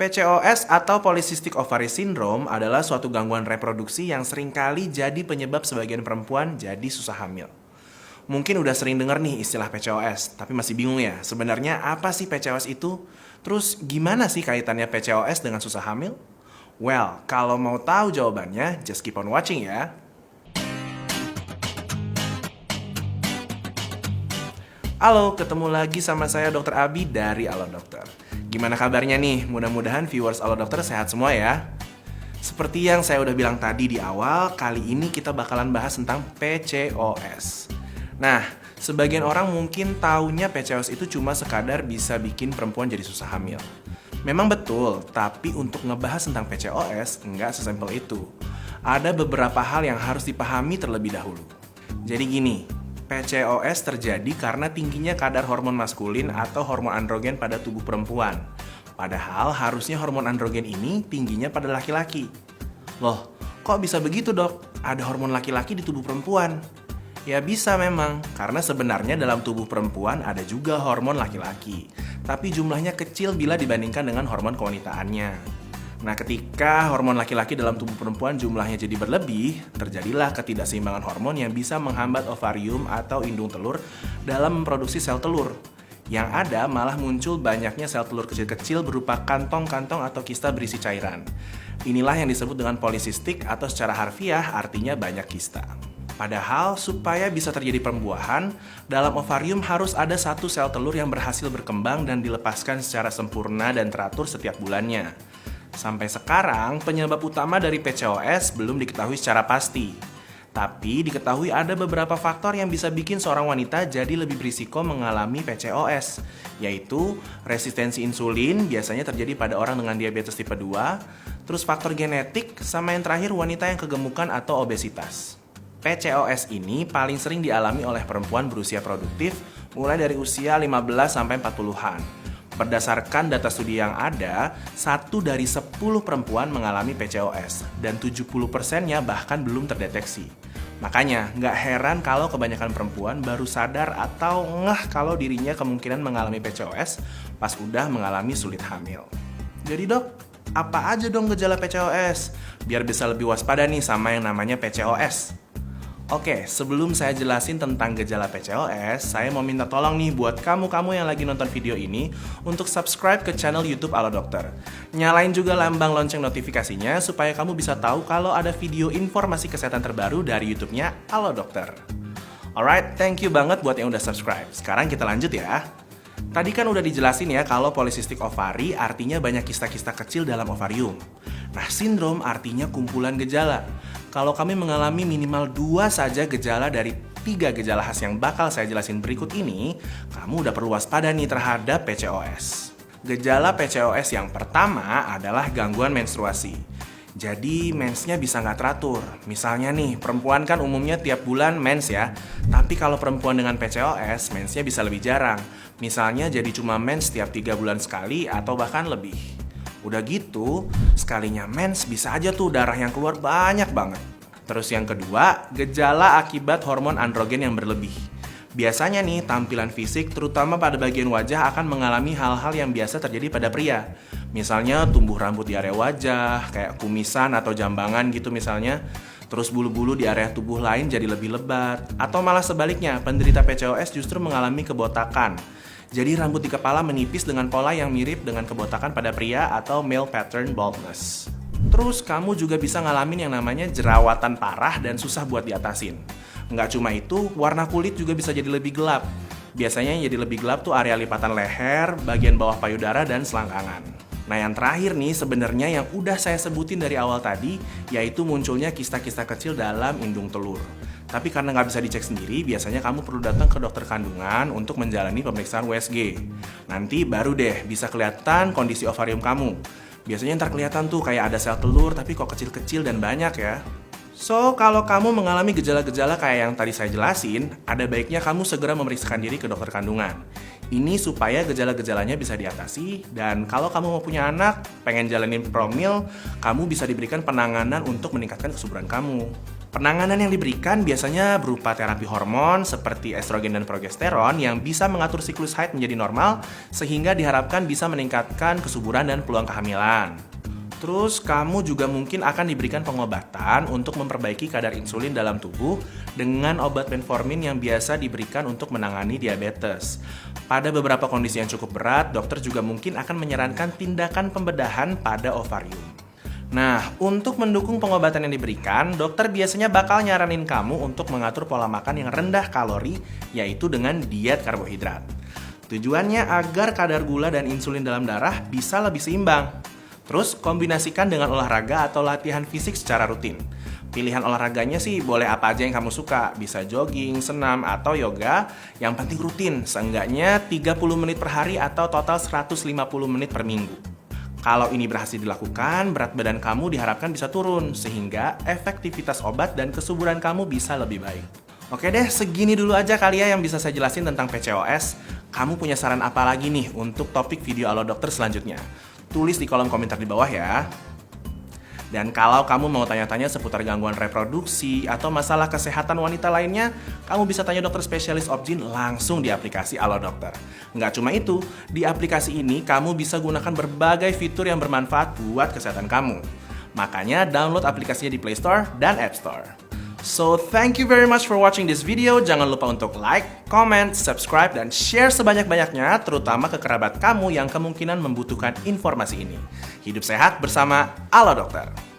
PCOS atau Polycystic Ovary Syndrome adalah suatu gangguan reproduksi yang seringkali jadi penyebab sebagian perempuan jadi susah hamil. Mungkin udah sering denger nih istilah PCOS, tapi masih bingung ya, sebenarnya apa sih PCOS itu? Terus gimana sih kaitannya PCOS dengan susah hamil? Well, kalau mau tahu jawabannya, just keep on watching ya. Halo, ketemu lagi sama saya Dr. Abi dari Alo Dokter. Gimana kabarnya nih? Mudah-mudahan viewers Alo Dokter sehat semua ya. Seperti yang saya udah bilang tadi di awal, kali ini kita bakalan bahas tentang PCOS. Nah, sebagian orang mungkin taunya PCOS itu cuma sekadar bisa bikin perempuan jadi susah hamil. Memang betul, tapi untuk ngebahas tentang PCOS, nggak sesimpel itu. Ada beberapa hal yang harus dipahami terlebih dahulu. Jadi gini, PCOS terjadi karena tingginya kadar hormon maskulin atau hormon androgen pada tubuh perempuan. Padahal harusnya hormon androgen ini tingginya pada laki-laki. Loh, kok bisa begitu dok? Ada hormon laki-laki di tubuh perempuan? Ya bisa memang, karena sebenarnya dalam tubuh perempuan ada juga hormon laki-laki. Tapi jumlahnya kecil bila dibandingkan dengan hormon kewanitaannya. Nah, ketika hormon laki-laki dalam tubuh perempuan jumlahnya jadi berlebih, terjadilah ketidakseimbangan hormon yang bisa menghambat ovarium atau indung telur dalam memproduksi sel telur. Yang ada malah muncul banyaknya sel telur kecil-kecil berupa kantong-kantong atau kista berisi cairan. Inilah yang disebut dengan polisistik atau secara harfiah artinya banyak kista. Padahal supaya bisa terjadi pembuahan, dalam ovarium harus ada satu sel telur yang berhasil berkembang dan dilepaskan secara sempurna dan teratur setiap bulannya. Sampai sekarang, penyebab utama dari PCOS belum diketahui secara pasti. Tapi diketahui ada beberapa faktor yang bisa bikin seorang wanita jadi lebih berisiko mengalami PCOS, yaitu resistensi insulin biasanya terjadi pada orang dengan diabetes tipe 2, terus faktor genetik, sama yang terakhir wanita yang kegemukan atau obesitas. PCOS ini paling sering dialami oleh perempuan berusia produktif mulai dari usia 15-40-an. Berdasarkan data studi yang ada, 1 dari 10 perempuan mengalami PCOS dan 70%-nya bahkan belum terdeteksi. Makanya, nggak heran kalau kebanyakan perempuan baru sadar atau ngeh kalau dirinya kemungkinan mengalami PCOS pas udah mengalami sulit hamil. Jadi dok, apa aja dong gejala PCOS? Biar bisa lebih waspada nih sama yang namanya PCOS. Oke, sebelum saya jelasin tentang gejala PCOS, saya mau minta tolong nih buat kamu-kamu yang lagi nonton video ini untuk subscribe ke channel YouTube Alo Dokter. Nyalain juga lambang lonceng notifikasinya supaya kamu bisa tahu kalau ada video informasi kesehatan terbaru dari YouTube-nya Alo Dokter. Alright, thank you banget buat yang udah subscribe. Sekarang kita lanjut ya. Tadi kan udah dijelasin ya kalau polycystic ovary artinya banyak kista-kista kecil dalam ovarium. Nah, sindrom artinya kumpulan gejala. Kalau kami mengalami minimal 2 saja gejala dari 3 gejala khas yang bakal saya jelasin berikut ini, kamu udah perlu waspada nih terhadap PCOS. Gejala PCOS yang pertama adalah gangguan menstruasi. Jadi mensnya bisa nggak teratur. Misalnya nih, perempuan kan umumnya tiap bulan mens ya. Tapi kalau perempuan dengan PCOS, mensnya bisa lebih jarang. Misalnya jadi cuma mens setiap 3 bulan sekali atau bahkan lebih. Udah gitu, sekalinya mens bisa aja tuh darah yang keluar banyak banget. Terus yang kedua, gejala akibat hormon androgen yang berlebih. Biasanya nih, tampilan fisik terutama pada bagian wajah akan mengalami hal-hal yang biasa terjadi pada pria. Misalnya tumbuh rambut di area wajah, kayak kumisan atau jambangan gitu misalnya. Terus bulu-bulu di area tubuh lain jadi lebih lebat. Atau malah sebaliknya, penderita PCOS justru mengalami kebotakan. Jadi rambut di kepala menipis dengan pola yang mirip dengan kebotakan pada pria atau male pattern baldness. Terus kamu juga bisa ngalamin yang namanya jerawatan parah dan susah buat diatasin. Nggak cuma itu, warna kulit juga bisa jadi lebih gelap. Biasanya yang jadi lebih gelap tuh area lipatan leher, bagian bawah payudara, dan selangkangan. Nah yang terakhir nih sebenarnya yang udah saya sebutin dari awal tadi, yaitu munculnya kista-kista kecil dalam indung telur. Tapi karena nggak bisa dicek sendiri, biasanya kamu perlu datang ke dokter kandungan untuk menjalani pemeriksaan USG. Nanti baru deh bisa kelihatan kondisi ovarium kamu. Biasanya ntar kelihatan tuh kayak ada sel telur tapi kok kecil-kecil dan banyak ya. So, kalau kamu mengalami gejala-gejala kayak yang tadi saya jelasin, ada baiknya kamu segera memeriksakan diri ke dokter kandungan. Ini supaya gejala-gejalanya bisa diatasi, dan kalau kamu mau punya anak, pengen jalanin promil, kamu bisa diberikan penanganan untuk meningkatkan kesuburan kamu. Penanganan yang diberikan biasanya berupa terapi hormon seperti estrogen dan progesteron yang bisa mengatur siklus haid menjadi normal sehingga diharapkan bisa meningkatkan kesuburan dan peluang kehamilan. Terus kamu juga mungkin akan diberikan pengobatan untuk memperbaiki kadar insulin dalam tubuh dengan obat metformin yang biasa diberikan untuk menangani diabetes. Pada beberapa kondisi yang cukup berat, dokter juga mungkin akan menyarankan tindakan pembedahan pada ovarium. Nah, untuk mendukung pengobatan yang diberikan, dokter biasanya bakal nyaranin kamu untuk mengatur pola makan yang rendah kalori, yaitu dengan diet karbohidrat. Tujuannya agar kadar gula dan insulin dalam darah bisa lebih seimbang. Terus, kombinasikan dengan olahraga atau latihan fisik secara rutin. Pilihan olahraganya sih boleh apa aja yang kamu suka, bisa jogging, senam, atau yoga, yang penting rutin, seenggaknya 30 menit per hari atau total 150 menit per minggu. Kalau ini berhasil dilakukan, berat badan kamu diharapkan bisa turun, sehingga efektivitas obat dan kesuburan kamu bisa lebih baik. Oke deh, segini dulu aja kali ya yang bisa saya jelasin tentang PCOS. Kamu punya saran apa lagi nih untuk topik video Halo Dokter selanjutnya? Tulis di kolom komentar di bawah ya. Dan kalau kamu mau tanya-tanya seputar gangguan reproduksi atau masalah kesehatan wanita lainnya, kamu bisa tanya dokter spesialis Obgyn langsung di aplikasi Halo Dokter. Nggak cuma itu, di aplikasi ini kamu bisa gunakan berbagai fitur yang bermanfaat buat kesehatan kamu. Makanya download aplikasinya di Play Store dan App Store. So, thank you very much for watching this video. Jangan lupa untuk like, comment, subscribe, dan share sebanyak-banyaknya, terutama ke kerabat kamu yang kemungkinan membutuhkan informasi ini. Hidup sehat bersama Halo Dokter.